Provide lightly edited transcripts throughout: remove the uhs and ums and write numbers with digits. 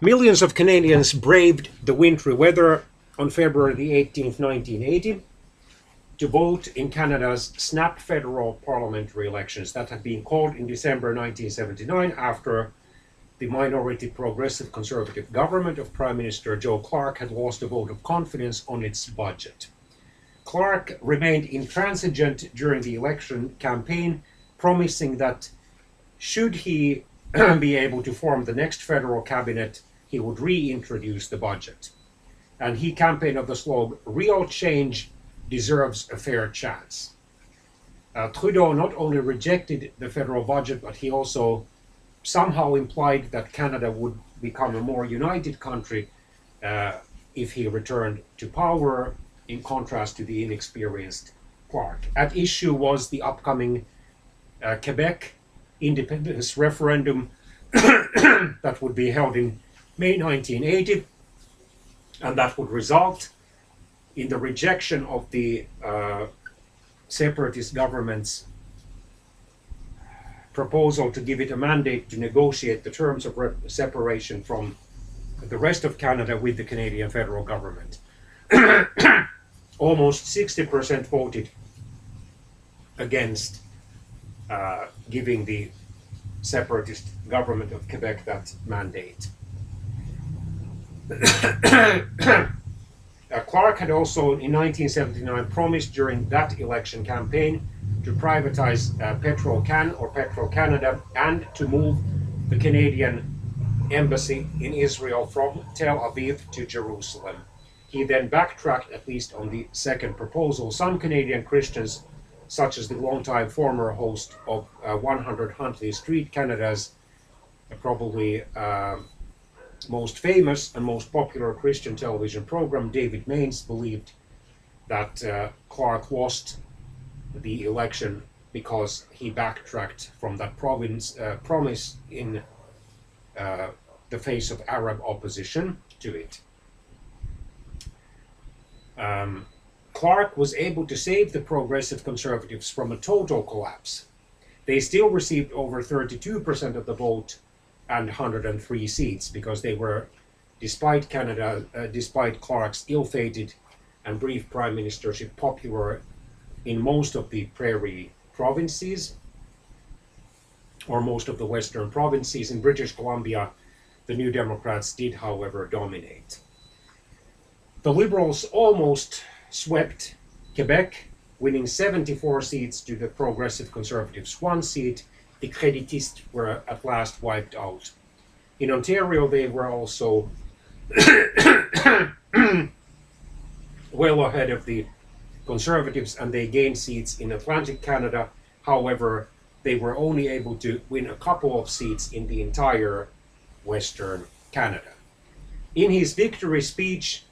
Millions of Canadians braved the wintry weather on February the 18th, 1980, to vote in Canada's snap federal parliamentary elections that had been called in December 1979 after the minority progressive conservative government of Prime Minister Joe Clark had lost a vote of confidence on its budget. Clark remained intransigent during the election campaign, promising that should he be able to form the next federal cabinet, he would reintroduce the budget. And he campaigned on the slogan, "Real change deserves a fair chance." Trudeau not only rejected the federal budget, but he also somehow implied that Canada would become a more united country if he returned to power, in contrast to the inexperienced Clark. At issue was the upcoming Quebec independence referendum that would be held in May 1980, and that would result in the rejection of the separatist government's proposal to give it a mandate to negotiate the terms of separation from the rest of Canada with the Canadian federal government. Almost 60% voted against giving the separatist government of Quebec that mandate. Clark had also in 1979 promised during that election campaign to privatize Petro-Can or Petro-Canada and to move the Canadian embassy in Israel from Tel Aviv to Jerusalem. He then backtracked at least on the second proposal. Some Canadian Christians, such as the longtime former host of 100 Huntley Street, Canada's probably most famous and most popular Christian television program, David Mains, believed that Clark lost the election because he backtracked from that promise in the face of Arab opposition to it. Clark was able to save the progressive conservatives from a total collapse. They still received over 32% of the vote and 103 seats because they were, despite Clark's ill-fated and brief prime ministership, popular in most of the prairie provinces, or most of the western provinces. In British Columbia, the New Democrats did, however, dominate. The Liberals almost swept Quebec, winning 74 seats to the Progressive Conservatives' 1 seat. The Créditistes were at last wiped out. In Ontario, they were also well ahead of the Conservatives, and they gained seats in Atlantic Canada. However, they were only able to win a couple of seats in the entire Western Canada. In his victory speech,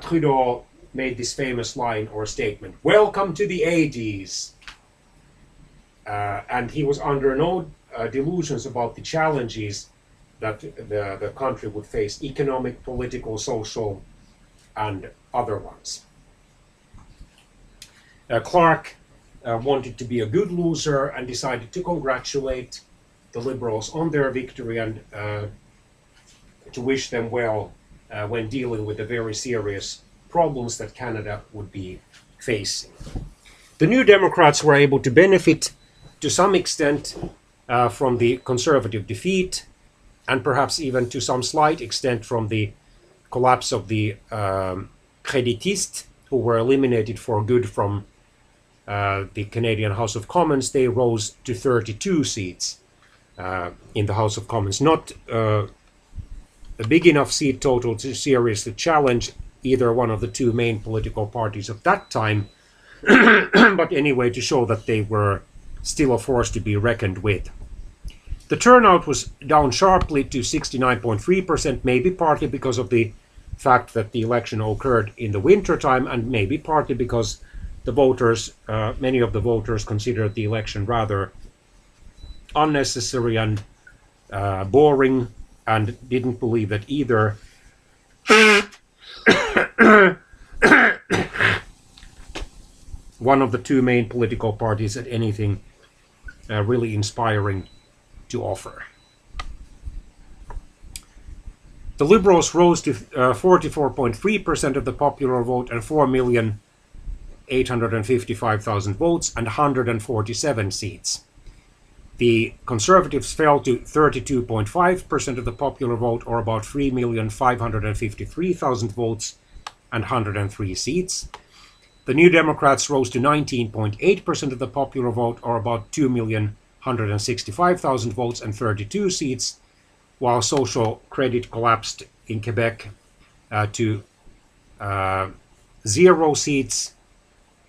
Trudeau made this famous line or statement, "Welcome to the 80s." And he was under no delusions about the challenges that the country would face, economic, political, social, and other ones. Clark wanted to be a good loser and decided to congratulate the Liberals on their victory and to wish them well when dealing with the very serious problems that Canada would be facing. The New Democrats were able to benefit to some extent from the Conservative defeat, and perhaps even to some slight extent from the collapse of the Créditistes, who were eliminated for good from the Canadian House of Commons. They rose to 32 seats in the House of Commons. Not a big enough seat total to seriously challenge either one of the two main political parties of that time, but anyway, to show that they were still a force to be reckoned with. The turnout was down sharply to 69.3%, maybe partly because of the fact that the election occurred in the winter time, and maybe partly because the voters, many of the voters, considered the election rather unnecessary and boring, and didn't believe that either one of the two main political parties had anything really inspiring to offer. The Liberals rose to 44.3% of the popular vote and 4,855,000 votes and 147 seats. The Conservatives fell to 32.5% of the popular vote, or about 3,553,000 votes and 103 seats. The New Democrats rose to 19.8% of the popular vote, or about 2,165,000 votes and 32 seats, while Social Credit collapsed in Quebec to 0 seats,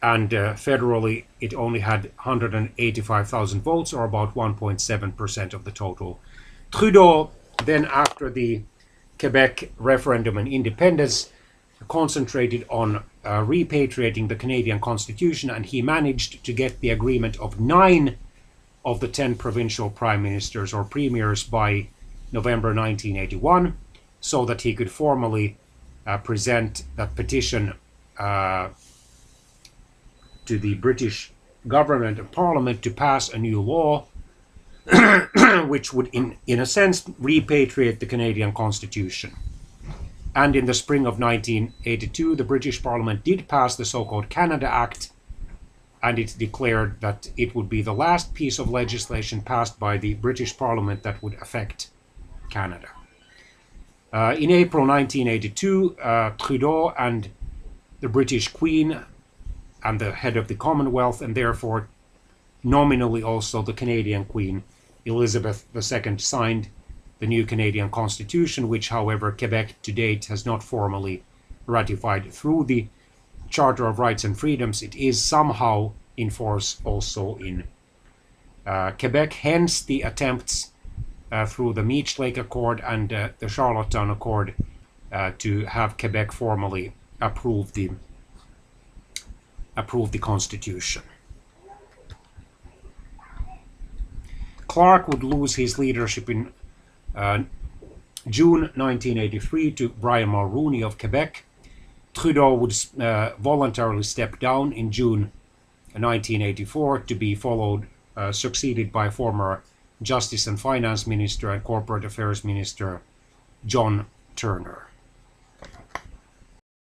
and federally it only had 185,000 votes, or about 1.7% of the total. Trudeau, then after the Quebec referendum and independence, concentrated on repatriating the Canadian Constitution, and he managed to get the agreement of 9 of the 10 provincial prime ministers or premiers by November 1981, so that he could formally present that petition to the British government and parliament to pass a new law which would in a sense repatriate the Canadian Constitution. And in the spring of 1982, the British Parliament did pass the so-called Canada Act, and it declared that it would be the last piece of legislation passed by the British Parliament that would affect Canada. In April 1982, Trudeau and the British Queen and the head of the Commonwealth, and therefore nominally also the Canadian Queen, Elizabeth II, signed the new Canadian Constitution, which, however, Quebec to date has not formally ratified. Through the Charter of Rights and Freedoms, it is somehow in force also in Quebec, hence the attempts through the Meech Lake Accord and the Charlottetown Accord to have Quebec formally approve the Constitution. Clark would lose his leadership in June 1983 to Brian Mulroney of Quebec. Trudeau would voluntarily step down in June 1984 to be succeeded by former Justice and Finance Minister and Corporate Affairs Minister John Turner.